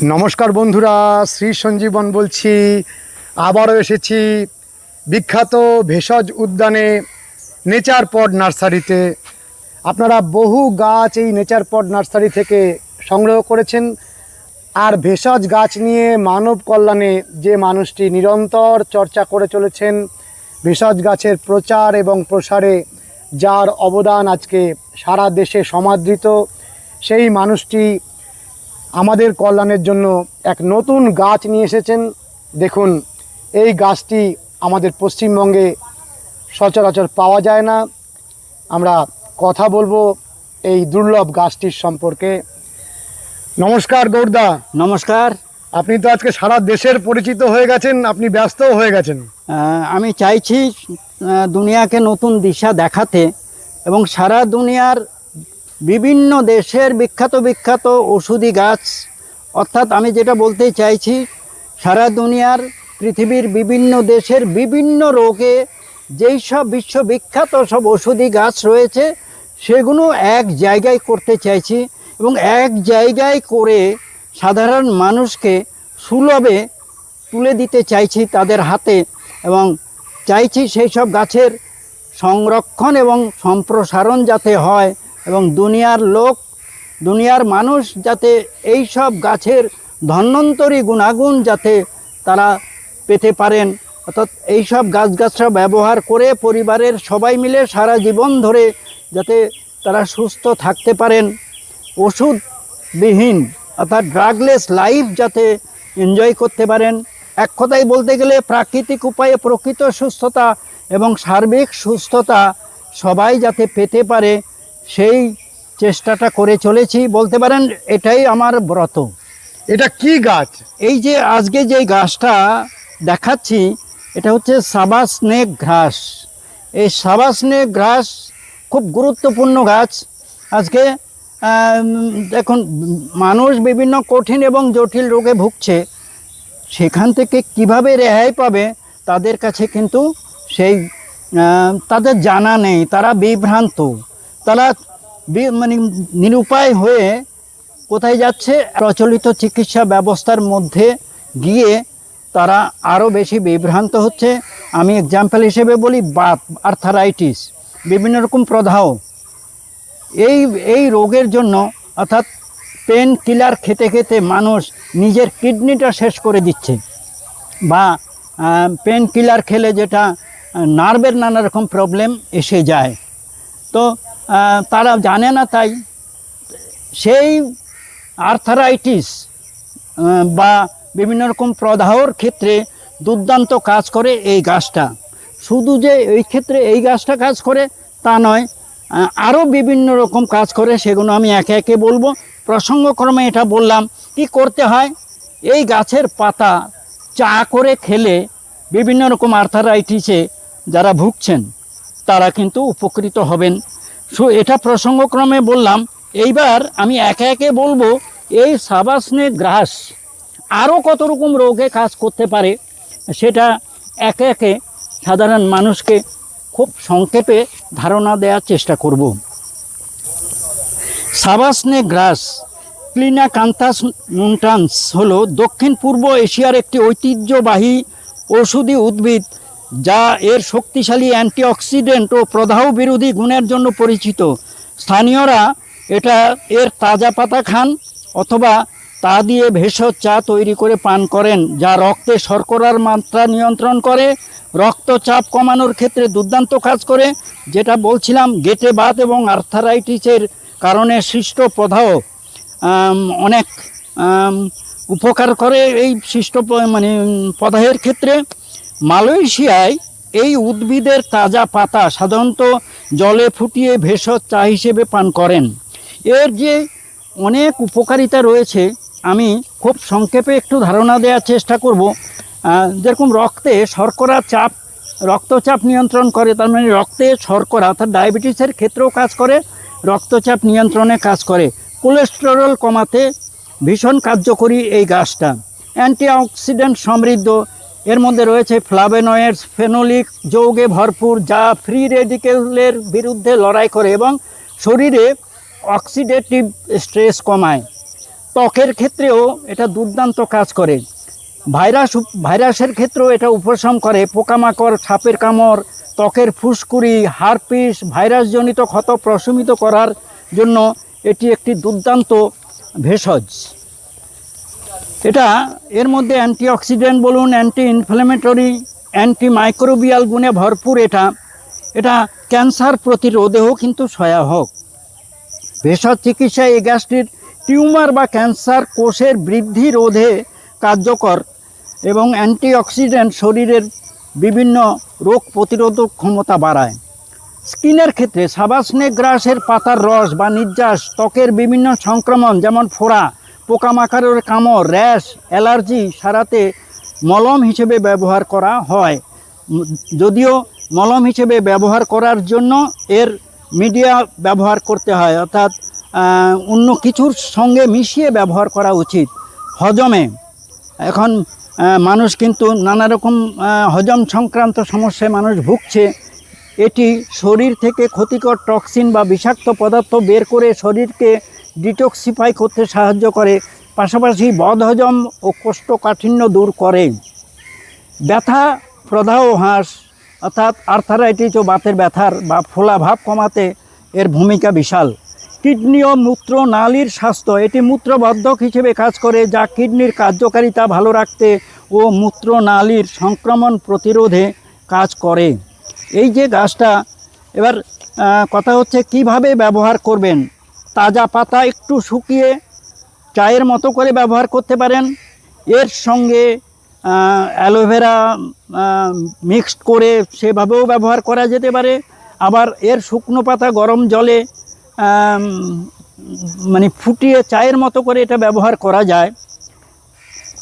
নমস্কার বন্ধুরা, শ্রী সঞ্জীবন বলছি। আবারও এসেছি বিখ্যাত ভেষজ উদ্যানে নেচার পট নার্সারিতে। আপনারা বহু গাছ এই নেচার পট নার্সারি থেকে সংগ্রহ করেছেন। আর ভেষজ গাছ নিয়ে মানব কল্যাণে যে মানুষটি নিরন্তর চর্চা করে চলেছেন, ভেষজ গাছের প্রচার এবং প্রসারে যার অবদান আজকে সারা দেশে সমাদৃত, সেই মানুষটি আমাদের কল্যাণের জন্য এক নতুন গাছ নিয়ে এসেছেন। দেখুন, এই গাছটি আমাদের পশ্চিমবঙ্গে সচরাচর পাওয়া যায় না। আমরা কথা বলবো এই দুর্লভ গাছটির সম্পর্কে। নমস্কার গৌরদা। নমস্কার। আপনি তো আজকে সারা দেশের পরিচিত হয়ে গেছেন, আপনি ব্যস্তও হয়ে গেছেন। আমি চাইছি দুনিয়াকে নতুন দিশা দেখাতে এবং সারা দুনিয়ার বিভিন্ন দেশের বিখ্যাত বিখ্যাত ওষুধি গাছ, অর্থাৎ আমি যেটা বলতে চাইছি, সারা দুনিয়ার পৃথিবীর বিভিন্ন দেশের বিভিন্ন রোগে যেই সব বিশ্ববিখ্যাত সব ওষুধি গাছ রয়েছে সেগুলো এক জায়গায় করতে চাইছি এবং এক জায়গায় করে সাধারণ মানুষকে সুলভে তুলে দিতে চাইছি তাদের হাতে, এবং চাইছি সেই সব গাছের সংরক্ষণ এবং সম্প্রসারণ যাতে হয় এবং দুনিয়ার মানুষ যাতে এই সব গাছের ধন্বন্তরী গুণাগুণ যাতে তারা পেতে পারেন, অর্থাৎ এই সব গাছগাছরা ব্যবহার করে পরিবারের সবাই মিলে সারা জীবন ধরে যাতে তারা সুস্থ থাকতে পারেন, ওষুধবিহীন অর্থাৎ ড্রাগলেস লাইফ যাতে এনজয় করতে পারেন। এক কথায় বলতে গেলে প্রাকৃতিক উপায়ে প্রকৃত সুস্থতা এবং সার্বিক সুস্থতা সবাই যাতে পেতে পারে সেই চেষ্টাটা করে চলেছি, বলতে পারেন এটাই আমার ব্রত। এটা কি গাছ? এই যে আজকে যে গাছটা দেখাচ্ছি এটা হচ্ছে সাবা স্নেক ঘাস। এই সাবা স্নেক ঘাস খুব গুরুত্বপূর্ণ গাছ। আজকে দেখুন, মানুষ বিভিন্ন কঠিন এবং জটিল রোগে ভুগছে, সেখান থেকে কিভাবে রেহাই পাবে তাদের কাছে কিন্তু সেই তাদের জানা নেই, তারা বিভ্রান্ত, তারা মানে নিরুপায় হয়ে কোথায় যাচ্ছে, প্রচলিত চিকিৎসা ব্যবস্থার মধ্যে গিয়ে তারা আরও বেশি বিভ্রান্ত হচ্ছে। আমি এক্সাম্পল হিসেবে বলি বাত, আর্থারাইটিস, বিভিন্ন রকম প্রদাহ, এই রোগের জন্য অর্থাৎ পেন কিলার খেতে খেতে মানুষ নিজের কিডনিটা শেষ করে দিচ্ছে, বা পেন কিলার খেলে যেটা নার্ভের নানা রকম প্রবলেম এসে যায়, তো তারা জানে না। তাই সেই আর্থারাইটিস বা বিভিন্ন রকম প্রদাহর ক্ষেত্রে দুর্দান্ত কাজ করে এই গাছটা। শুধু যে এই ক্ষেত্রে এই গাছটা কাজ করে তা নয়, আরও বিভিন্ন রকম কাজ করে, সেগুলো আমি একে একে বলবো। প্রসঙ্গক্রমে এটা বললাম কি করতে হয়। এই গাছের পাতা চা করে খেলে বিভিন্ন রকম আর্থারাইটিসে যারা ভুগছেন তারা কিন্তু উপকৃত হবেন। এটা প্রসঙ্গক্রমে বললাম। এইবার আমি একে একে বলবো এই সাবা স্নেক ঘাস আরও কত রকম রোগে কাজ করতে পারে, সেটা একে একে সাধারণ মানুষকে খুব সংক্ষেপে ধারণা দেওয়ার চেষ্টা করব। সাবা স্নেক ঘাস ক্লিনাকান্থাস নুনটান্স হলো দক্ষিণ পূর্ব এশিয়ার একটি ঐতিহ্যবাহী ঔষধি উদ্ভিদ, যা এর শক্তিশালী অ্যান্টিঅক্সিডেন্ট ও প্রদাহ বিরোধী গুণের জন্য পরিচিত। স্থানীয়রা এর তাজা পাতা খান অথবা তা দিয়ে ভেষজ চা তৈরি করে পান করেন, যা রক্তে শর্করার মাত্রা নিয়ন্ত্রণ করে, রক্তচাপ কমানোর ক্ষেত্রে দুর্দান্ত কাজ করে। যেটা বলছিলাম, গেটে বাত এবং আর্থারাইটিসের কারণে সৃষ্ট প্রদাহ অনেক উপকার করে এই সৃষ্ট প্রদাহের ক্ষেত্রে। মালয়েশিয়ায় এই উদ্ভিদের তাজা পাতা সাধারণত জলে ফুটিয়ে ভেষজ চা হিসেবে পান করেন। এর যে অনেক উপকারিতা রয়েছে আমি খুব সংক্ষেপে একটু ধারণা দেওয়ার চেষ্টা করব। যেরকম রক্তচাপ নিয়ন্ত্রণ করে, তার মানে রক্তে শর্করা অর্থাৎ ডায়াবেটিসের ক্ষেত্রেও কাজ করে, রক্তচাপ নিয়ন্ত্রণে কাজ করে, কোলেস্টেরল কমাতে ভীষণ কার্যকরী এই গাছটা। অ্যান্টিঅক্সিডেন্ট সমৃদ্ধ, এর মধ্যে রয়েছে ফ্লাভোনয়েডস, ফেনোলিক যৌগে ভরপুর, যা ফ্রি রেডিকেলের বিরুদ্ধে লড়াই করে এবং শরীরে অক্সিডেটিভ স্ট্রেস কমায়। ত্বকের ক্ষেত্রেও এটা দুর্দান্ত কাজ করে। ভাইরাসের ক্ষেত্রেও এটা উপশম করে। পোকামাকড়, সাপের কামড়, ত্বকের ফুসকুড়ি, হারপিস, ভাইরাসজনিত ক্ষত প্রশমিত করার জন্য এটি একটি দুর্দান্ত ভেষজ। এটা এর মধ্যে অ্যান্টিঅক্সিডেন্ট বলুন, অ্যান্টি ইনফ্ল্যামেটরি, অ্যান্টি মাইক্রোবিয়াল গুণে ভরপুর। এটা ক্যান্সার প্রতিরোধেও কিন্তু সহায়ক। ভেষজ চিকিৎসায় এই গাছটির টিউমার বা ক্যান্সার কোষের বৃদ্ধি রোধে কার্যকর এবং অ্যান্টিঅক্সিডেন্ট শরীরের বিভিন্ন রোগ প্রতিরোধক ক্ষমতা বাড়ায়। স্কিনের ক্ষেত্রে সাবাস স্নেক গ্রাসের পাতার রস বা নির্যাস ত্বকের বিভিন্ন সংক্রমণ যেমন ফোড়া, পোকামাকড়ের কামড়, র্যাশ, অ্যালার্জি সারাতে মলম হিসেবে ব্যবহার করা হয়। যদিও মলম হিসেবে ব্যবহার করার জন্য এর মিডিয়া ব্যবহার করতে হয়, অর্থাৎ অন্য কিছুর সঙ্গে মিশিয়ে ব্যবহার করা উচিত। হজমে এখন মানুষ কিন্তু নানা রকম হজম সংক্রান্ত সমস্যায় মানুষ ভুগছে। এটি শরীর থেকে ক্ষতিকর টক্সিন বা বিষাক্ত পদার্থ বের করে শরীরকে ডিটক্সিফাই করতে সাহায্য করে, পাশাপাশি বদহজম ও কোষ্ঠকাঠিন্য দূর করে। ব্যথা, প্রদাহ, হ্রাস অর্থাৎ আর্থারাইটিস ও বাতের ব্যথার বা ফোলাভাব কমাতে এর ভূমিকা বিশাল। কিডনি ও মূত্রনালীর স্বাস্থ্য, এটি মূত্রবর্ধক হিসেবে কাজ করে, যা কিডনির কার্যকারিতা ভালো রাখতে ও মূত্রনালীর সংক্রমণ প্রতিরোধে কাজ করে। এই যে গাছটা, এবার কথা হচ্ছে কিভাবে ব্যবহার করবেন। তাজা পাতা একটু শুকিয়ে চায়ের মতো করে ব্যবহার করতে পারেন। এর সঙ্গে অ্যালোভেরা মিক্সড করে সেভাবেও ব্যবহার করা যেতে পারে। আবার এর শুকনো পাতা গরম জলে মানে ফুটিয়ে চায়ের মতো করে এটা ব্যবহার করা যায়।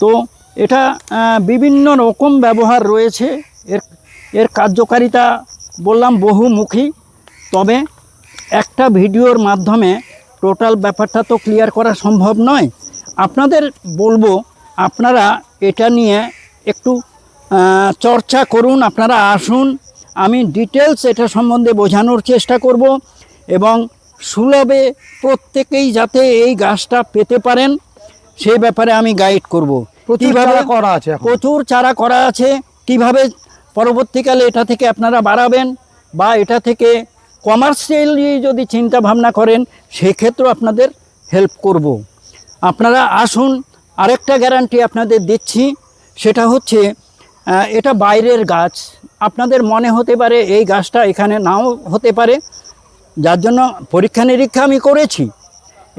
তো এটা বিভিন্ন রকম ব্যবহার রয়েছে। এর কার্যকারিতা বললাম বহুমুখী, তবে একটা ভিডিওর মাধ্যমে টোটাল ব্যাপারটা তো ক্লিয়ার করা সম্ভব নয়। আপনাদের বলবো আপনারা এটা নিয়ে একটু চর্চা করুন, আপনারা আসুন, আমি ডিটেলস এটা সম্বন্ধে বোঝানোর চেষ্টা করব এবং সুলভে প্রত্যেকেই যাতে এই গাছটা পেতে পারেন সেই ব্যাপারে আমি গাইড করব। কিভাবে করা আছে? প্রচুর চারা করা আছে, কিভাবে পরবর্তীকালে এটা থেকে আপনারা বাড়াবেন বা এটা থেকে কমার্শিয়ালি যদি চিন্তা ভাবনা করেন সেক্ষেত্রেও আপনাদের হেল্প করব। আপনারা আসুন। আরেকটা গ্যারান্টি আপনাদের দিচ্ছি, সেটা হচ্ছে এটা বাইরের গাছ। আপনাদের মনে হতে পারে এই গাছটা এখানে নাও হতে পারে, যার জন্য পরীক্ষা নিরীক্ষা আমি করেছি,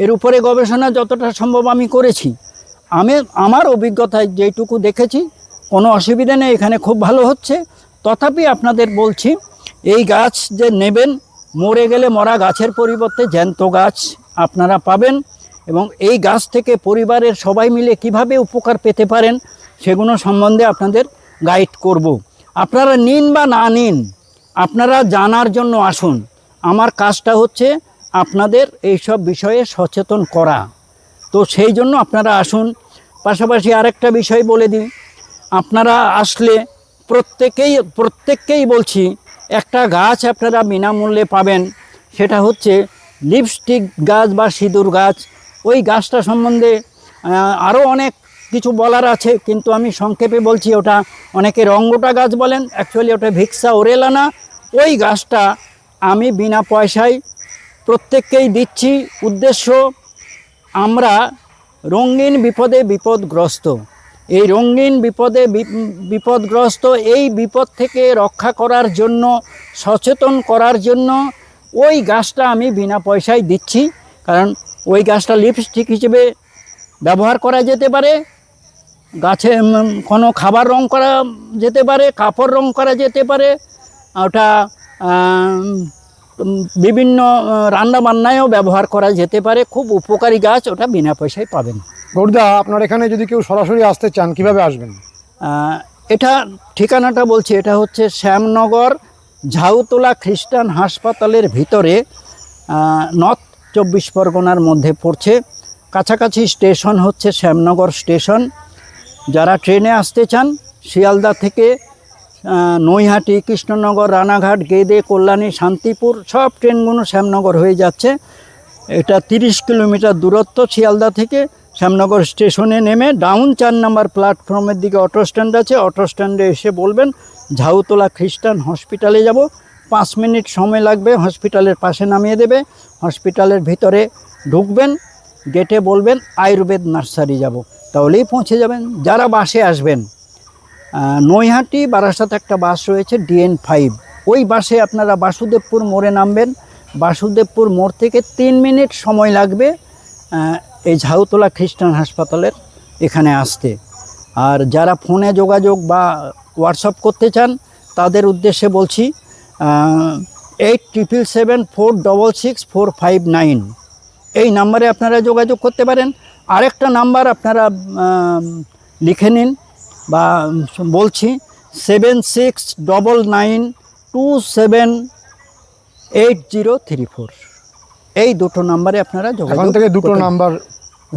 এর উপরে গবেষণা যতটা সম্ভব আমি করেছি। আমার অভিজ্ঞতায় যেটুকু দেখেছি কোনো অসুবিধা নেই, এখানে খুব ভালো হচ্ছে। তথাপি আপনাদের বলছি এই গাছ যে নেবেন, মরে গেলে মরা গাছের পরিবর্তে জ্যান্ত গাছ আপনারা পাবেন এবং এই গাছ থেকে পরিবারের সবাই মিলে কিভাবে উপকার পেতে পারেন সেগুলো সম্বন্ধে আপনাদের গাইড করব। আপনারা নিন বা না নিন, আপনারা জানার জন্য আসুন। আমার কাজটা হচ্ছে আপনাদের এইসব বিষয়ে সচেতন করা, তো সেই জন্য আপনারা আসুন। পাশাপাশি আরেকটা বিষয় বলে দিই, আপনারা আসলে প্রত্যেককেই বলছি একটা গাছ আপনারা বিনামূল্যে পাবেন, সেটা হচ্ছে লিপস্টিক গাছ বা সিঁদুর গাছ। ওই গাছটা সম্বন্ধে আরও অনেক কিছু বলার আছে, কিন্তু আমি সংক্ষেপে বলছি। ওটা অনেকে রঙ্গটা গাছ বলেন, অ্যাকচুয়ালি ওটা ভিক্সা ওরেলানা। ওই গাছটা আমি বিনা পয়সায় প্রত্যেককেই দিচ্ছি। উদ্দেশ্য, আমরা রঙিন বিপদে বিপদগ্রস্ত, এই রঙিন বিপদে বিপদগ্রস্ত এই বিপদ থেকে রক্ষা করার জন্য, সচেতন করার জন্য ওই গাছটা আমি বিনা পয়সায় দিচ্ছি। কারণ ওই গাছটা লিপস্টিক হিসেবে ব্যবহার করা যেতে পারে, গাছে কোনো খাবার রং করা যেতে পারে, কাপড় রং করা যেতে পারে, ওটা বিভিন্ন রান্নাবান্নায়ও ব্যবহার করা যেতে পারে। খুব উপকারী গাছ, ওটা বিনা পয়সায় পাবেন। গৌরদা, আপনার এখানে যদি কেউ সরাসরি আসতে চান কিভাবে আসবেন? এটা ঠিকানাটা বলছি, এটা হচ্ছে শ্যামনগর ঝাউতলা খ্রিস্টান হাসপাতালের ভিতরে, নর্থ 24 পরগনার মধ্যে পড়ছে। কাছাকাছি স্টেশন হচ্ছে শ্যামনগর স্টেশন। যারা ট্রেনে আসতে চান শিয়ালদা থেকে নৈহাটি, কৃষ্ণনগর, রানাঘাট, গেদে, কল্যাণী, শান্তিপুর সব ট্রেনগুলো শ্যামনগর হয়ে যাচ্ছে। এটা 30 কিলোমিটার দূরত্ব শিয়ালদা থেকে। শ্যামনগর স্টেশনে নেমে ডাউন 4 নম্বর প্ল্যাটফর্মের দিকে অটো স্ট্যান্ড আছে, অটো স্ট্যান্ডে এসে বলবেন ঝাউতলা খ্রিস্টান হসপিটালে যাব। 5 মিনিট সময় লাগবে, হসপিটালের পাশে নামিয়ে দেবে। হসপিটালের ভিতরে ঢুকবেন, গেটে বলবেন আয়ুর্বেদ নার্সারি যাব, তাহলেই পৌঁছে যাবেন। যারা বাসে আসবেন, নৈহাটি বারাসাত একটা বাস রয়েছে DN5, ওই বাসে আপনারা বাসুদেবপুর মোড়ে নামবেন। বাসুদেবপুর মোড় থেকে 3 মিনিট সময় লাগবে এই ঝাউতলা খ্রিস্টান হাসপাতালের এখানে আসতে। আর যারা ফোনে যোগাযোগ বা হোয়াটসঅ্যাপ করতে চান তাদের উদ্দেশ্যে বলছি 8777466459 এই নাম্বারে আপনারা যোগাযোগ করতে পারেন। আরেকটা নাম্বার আপনারা লিখে নিন বা বলছি 7699278034, এই দুটো নাম্বারে আপনারা যোগাযোগ এখন থেকে দুটো নাম্বার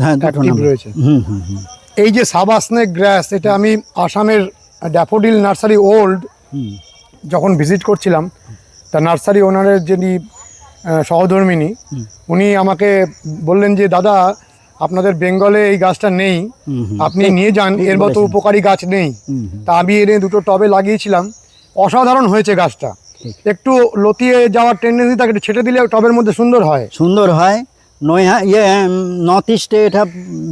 হ্যাঁ দুটো অ্যাক্টিভ নাম্বার রয়েছে। হুম হুম হুম এই যে সাবা স্নেক গ্রাস, এটা আমি আসামের ড্যাফোডিল নার্সারি ওল্ড হুম যখন ভিজিট করছিলাম, তা নার্সারি ওনারের যিনি সহধর্মিনী, উনি আমাকে বললেন যে দাদা আপনাদের বেঙ্গলে এই গাছটা নেই, আপনি নিয়ে যান, এর মতো উপকারী গাছ নেই। তা আমি এনে দুটো টবে লাগিয়েছিলাম, অসাধারণ হয়েছে গাছটা। একটু লতিয়ে যাওয়ার টেন্ডেন্সি থাকে, একটু ছেটে দিলে টবের মধ্যে সুন্দর হয়। সুন্দর হয়। নর্থ ইস্টে এটা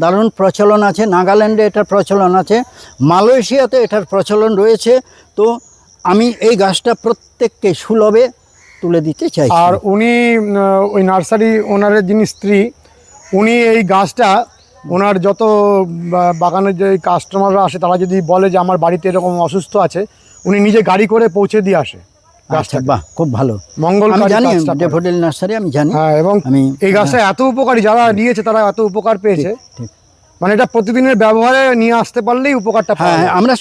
দারুণ প্রচলন আছে, নাগাল্যান্ডে এটার প্রচলন আছে, মালয়েশিয়াতে এটার প্রচলন রয়েছে। তো আমি এই গাছটা প্রত্যেককে সুলভে তুলে দিতে চাই। আর উনি ওই নার্সারি ওনারের যিনি স্ত্রী, উনি এই গাছটা ওনার যত বাগানের যে কাস্টমাররা আসে তারা যদি বলে যে আমার বাড়িতে এরকম অসুস্থ আছে, উনি নিজে গাড়ি করে পৌঁছে দিয়ে আসে গাছটা। বাহ, খুব ভালো। মঙ্গলকারী আমি জানি গাছটা। ড্যাফোডিল নার্সারি আমি জানি। হ্যাঁ, এবং আমি এই গাছটা এত উপকারী, যারা নিয়েছে তারা এত উপকার পেয়েছে। ঠিক। মানে এটা প্রতিদিনের ব্যবহারে নিয়ে আসতে পারলেই উপকারটা পাওয়া হ্যাঁ, যায়। আমরা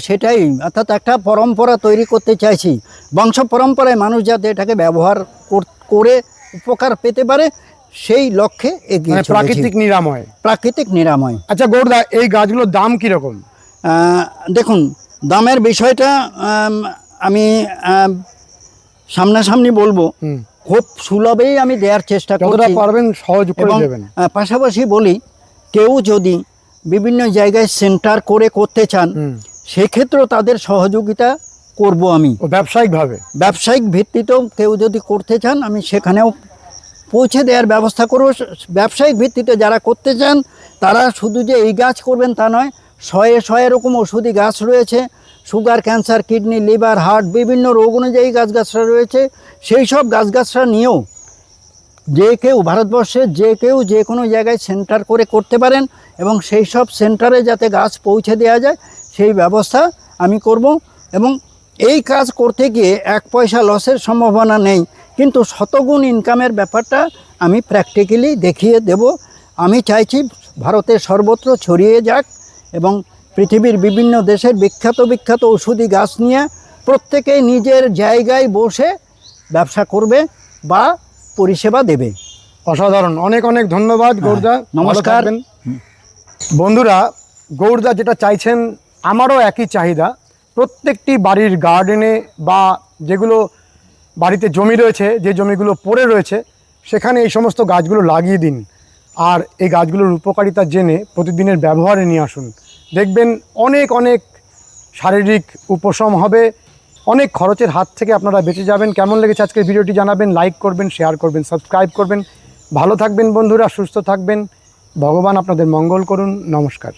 সেটাই অর্থাৎ একটা পরম্পরা তৈরি করতে চাইছি, বংশ পরম্পরায় মানুষ যাতে এটাকে ব্যবহার করে উপকার পেতে পারে সেই লক্ষ্যে এগিয়ে মানে চলেছি। প্রাকৃতিক নিরাময়। প্রাকৃতিক নিরাময়। আচ্ছা গৌরদা, এই গাছগুলোর দাম কিরকম? দেখুন, দামের বিষয়টা আমি সামনাসামনি বলবো, খুব সুলভেই আমি দেওয়ার চেষ্টা যতটা করছি, পারবেন সহজ করে এবং দেবেন। পাশাপাশি বলি কেউ যদি বিভিন্ন জায়গায় সেন্টার করে করতে চান সেক্ষেত্রেও তাদের সহযোগিতা করব আমি। ও ব্যবসায়িকভাবে, ব্যবসায়িক ভিত্তিতেও কেউ যদি করতে চান আমি সেখানেও পৌঁছে দেওয়ার ব্যবস্থা করব। ব্যবসায়িক ভিত্তিতে যারা করতে চান তারা শুধু যে এই গাছ করবেন তা নয়, 100 এরকম ওষুধি গাছ রয়েছে। Sugar, cancer, kidney, liver, heart, বিভিন্ন রোগ অনুযায়ী গাছগাছরা রয়েছে। সেই সব গাছগাছরা নিয়েও যে কেউ ভারতবর্ষে যে কেউ যে কোনো জায়গায় সেন্টার করে করতে পারেন, এবং সেই সব সেন্টারে যাতে গাছ পৌঁছে দেওয়া যায় সেই ব্যবস্থা আমি করব। এবং এই কাজ করতে গিয়ে 1 পয়সা লসের সম্ভাবনা নেই, কিন্তু শতগুণ ইনকামের ব্যাপারটা আমি প্র্যাকটিক্যালি দেখিয়ে দেব। আমি চাইছি ভারতের সর্বত্র ছড়িয়ে যাক এবং পৃথিবীর বিভিন্ন দেশের বিখ্যাত ঔষধি গাছ নিয়ে প্রত্যেকে নিজের জায়গায় বসে ব্যবসা করবে বা পরিষেবা দেবে। অসাধারণ। অনেক অনেক ধন্যবাদ গৌরদা, নমস্কার। ভালো থাকবেন। বন্ধুরা, গৌরদা যেটা চাইছেন আমারও একই চাহিদা। প্রত্যেকটি বাড়ির গার্ডেনে বা যেগুলো বাড়িতে জমি রয়েছে, যে জমিগুলো পড়ে রয়েছে, সেখানে এই সমস্ত গাছগুলো লাগিয়ে দিন। আর এই গাছগুলোর উপকারিতা জেনে প্রতিদিনের ব্যবহারে নিয়ে আসুন। দেখবেন অনেক অনেক শারীরিক উপশম হবে, অনেক খরচের হাত থেকে আপনারা বেঁচে যাবেন। কেমন লেগেছে আজকের ভিডিওটি জানাবেন, লাইক করবেন, শেয়ার করবেন, সাবস্ক্রাইব করবেন। ভালো থাকবেন বন্ধুরা, সুস্থ থাকবেন। ভগবান আপনাদের মঙ্গল করুন। নমস্কার।